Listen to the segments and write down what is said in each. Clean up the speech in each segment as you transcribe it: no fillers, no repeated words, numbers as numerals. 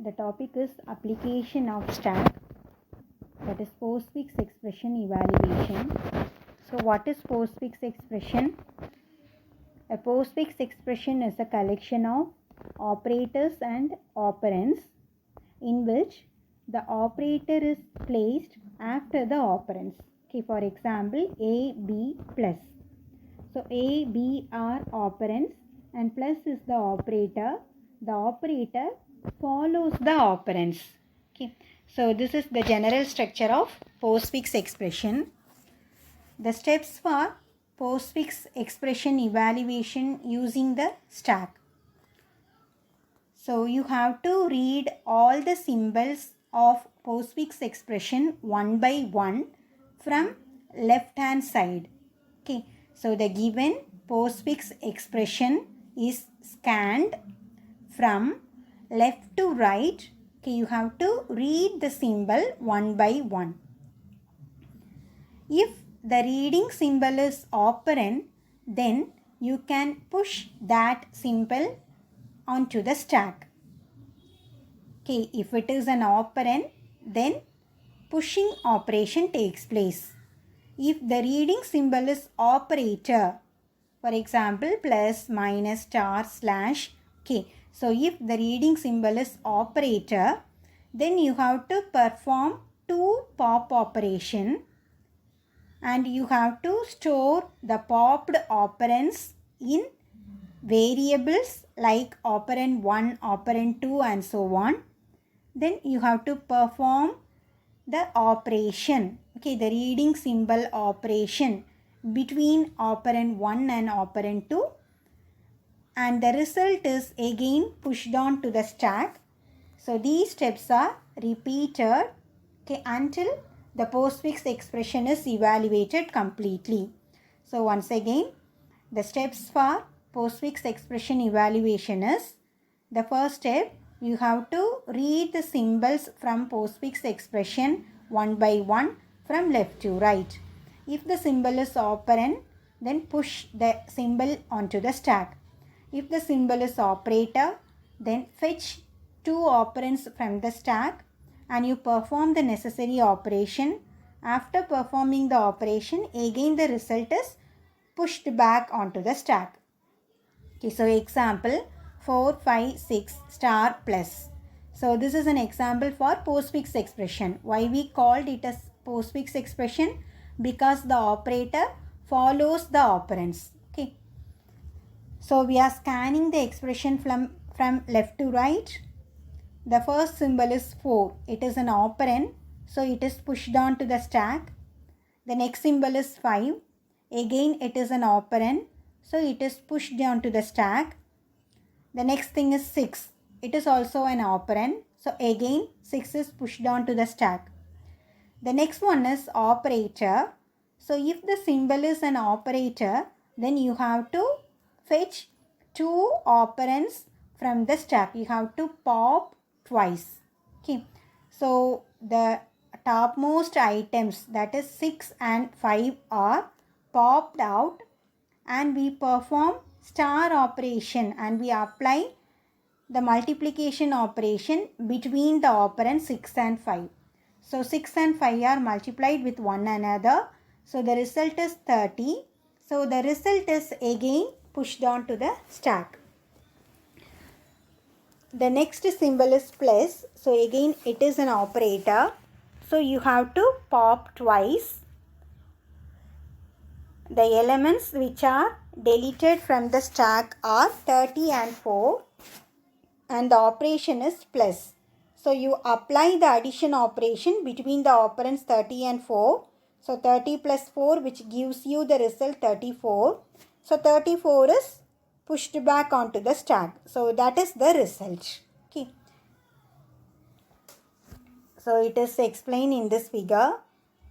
The topic is application of stack, that is postfix expression evaluation. So what is postfix expression? A postfix expression is a collection of operators and operands in which the operator is placed after the operands. Okay, for example, A, B, plus. So A, B are operands and plus is the operator. The operator follows the operands. Okay, so this is the general structure of postfix expression. The steps for postfix expression evaluation using the stack. So you have to read all the symbols of postfix expression one by one from left hand side. Okay, so the given postfix expression is scanned from left to right. Okay, you have to read the symbol one by one. If the reading symbol is operand, then you can push that symbol onto the stack. Okay, if it is an operand, then pushing operation takes place. If the reading symbol is operator, for example, plus, minus, star, slash, okay. So if the reading symbol is operator, then you have to perform two pop operation and you have to store the popped operands in variables like operand 1, operand 2 and so on. Then you have to perform the operation, okay, the reading symbol operation between operand 1 and operand 2, and the result is again pushed on to the stack. So these steps are repeated, okay, until the postfix expression is evaluated completely. So once again, the steps for postfix expression evaluation is: the first step, you have to read the symbols from postfix expression one by one from left to right. If the symbol is operand, then push the symbol onto the stack. If the symbol is operator, then fetch two operands from the stack and you perform the necessary operation. After performing the operation, again the result is pushed back onto the stack. Okay, so example 4, 5, 6 star plus. So this is an example for postfix expression. Why we called it as postfix expression? Because the operator follows the operands. Okay. So we are scanning the expression from left to right. The first symbol is 4. It is an operand. So it is pushed on to the stack. The next symbol is 5. Again it is an operand. So it is pushed down to the stack. The next thing is 6. It is also an operand. So again 6 is pushed down to the stack. The next one is operator. So if the symbol is an operator, then you have to fetch two operands from the stack. You have to pop twice. Okay. So the topmost items, that is 6 and 5, are popped out and we perform star operation and we apply the multiplication operation between the operands 6 and 5. So 6 and 5 are multiplied with one another. So the result is 30. So the result is again pushed on to the stack. The next symbol is plus. So again it is an operator. So you have to pop twice. The elements which are deleted from the stack are 30 and 4 and the operation is plus. So you apply the addition operation between the operands 30 and 4. So 30 plus 4, which gives you the result 34. So 34 is pushed back onto the stack. So that is the result. Okay. So it is explained in this figure.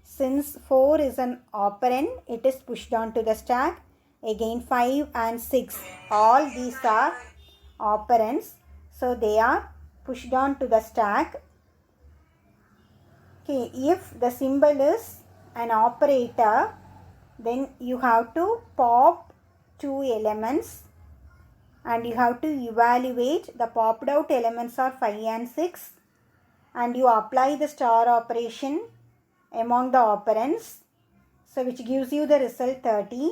Since 4 is an operand, it is pushed onto the stack. Again 5 and 6, all these are operands. So they are pushed on to the stack. Okay, if the symbol is an operator, then you have to pop two elements and you have to evaluate the popped out elements are 5 and 6, and you apply the star operation among the operands, so which gives you the result 30.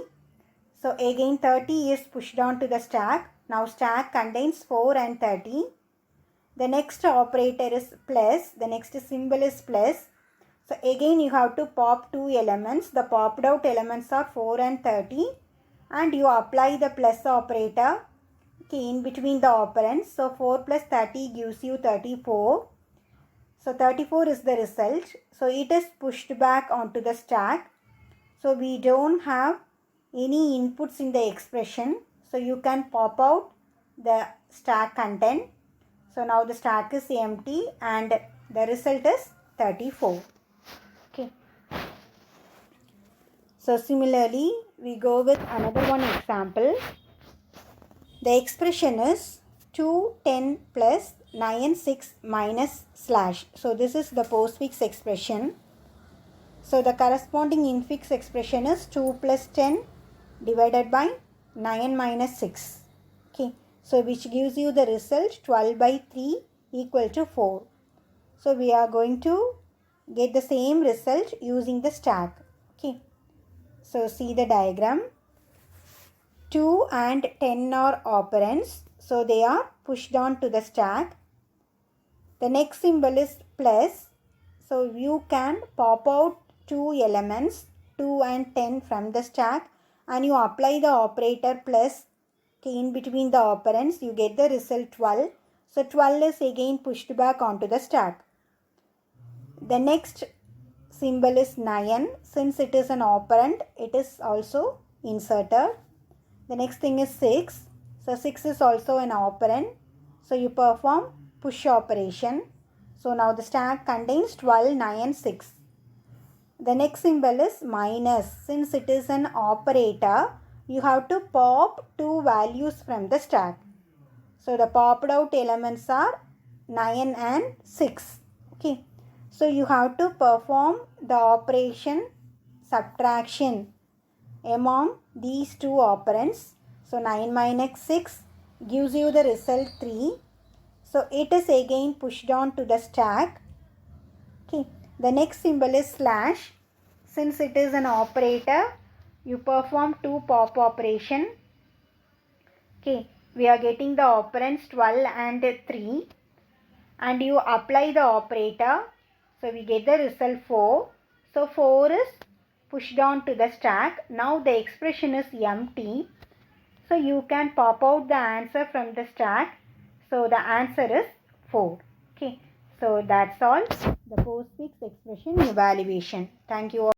So again 30 is pushed on to the stack. Now stack contains 4 and 30. The next operator is plus, the next symbol is plus. So again you have to pop two elements. The popped out elements are 4 and 30, and you apply the plus operator in between the operands. So 4 plus 30 gives you 34. So 34 is the result. So it is pushed back onto the stack. So we don't have any inputs in the expression. So you can pop out the stack content. So now the stack is empty and the result is 34. Okay. So similarly, we go with another one example. The expression is 2, 10 plus 9, 6 minus slash. So this is the postfix expression. So the corresponding infix expression is 2 plus 10 divided by 9 minus 6. Okay. So which gives you the result 12 by 3 equal to 4. So we are going to get the same result using the stack. Okay. So see the diagram. 2 and 10 are operands. So they are pushed on to the stack. The next symbol is plus. So you can pop out two elements 2 and 10 from the stack, and you apply the operator plus in between the operands. You get the result 12. So 12 is again pushed back onto the stack. The next symbol is 9. Since it is an operand, it is also inserted. The next thing is 6. So 6 is also an operand. So you perform push operation. So now the stack contains 12, 9 and 6. The next symbol is minus. Since it is an operator, you have to pop two values from the stack. So the popped out elements are 9 and 6. Okay. So you have to perform the operation subtraction among these two operands. So 9 minus 6 gives you the result 3. So it is again pushed on to the stack. Okay. The next symbol is slash. Since it is an operator, you perform two pop operation. Okay. We are getting the operands 12 and 3. And you apply the operator. So we get the result 4. So 4 is pushed on to the stack. Now the expression is empty. So you can pop out the answer from the stack. So the answer is 4. Okay. So that's all. The postfix expression evaluation. Thank you all.